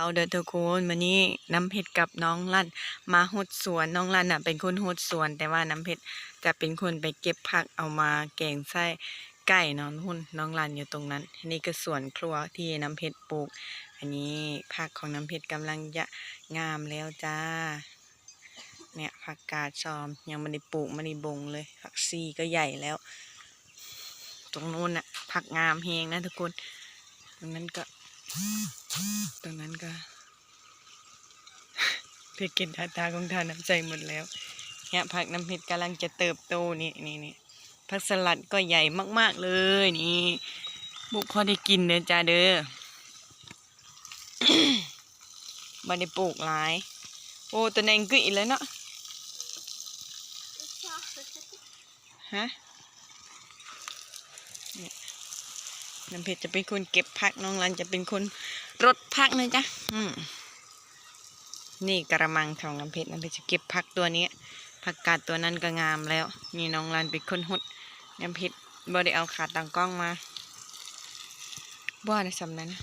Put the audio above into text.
เอาเด้อทุกคนวันนี้น้ำเพชรกับน้องลั่นมาหดสวนน้องลั่นอ่ะเป็นคนหดสวนแต่ว่าน้ำเพชรจะเป็นคนไปเก็บผักเอามาแกงไส้ไก่น้องหุ่นน้องลั่นอยู่ตรงนั้นอันนี้ก็สวนครัวที่น้ำเพชรปลูกอันนี้ผักของน้ำเพชรกำลังจะงามแล้วจ้าเนี่ยผักกาดชอมยังไม่ได้ปลูกไม่ได้บงเลยผักซีก็ใหญ่แล้วตรงนู้นน่ะผักงามเฮงนะทุกคนตรงนั้นก็เพชรกินตาของทานน้ำใจหมดแล้วเนี่ยผักน้ำเพชรกำลังจะเติบโตนี่ผักสลัดก็ใหญ่มากๆเลยนี่บุกพอได้กินเด้อจ้าเด้อ มาได้ปลูกหลายโอ้ตัวแดงกึ๋ยเลยเนาะฮะเนี่ยน้ำเพชรจะเป็นคนเก็บผักน้องรันจะเป็นคนรดผักนะจ๊ะนี่กระมังของน้ำเพชรจะเก็บผักตัวนี้ผักกาดตัวนั้นก็งามแล้วนี่น้องรันเป็นคนหดน้ำเพชรบ่ได้เอาขาตั้งกล้องมาบ่ได้สำนั้นนะ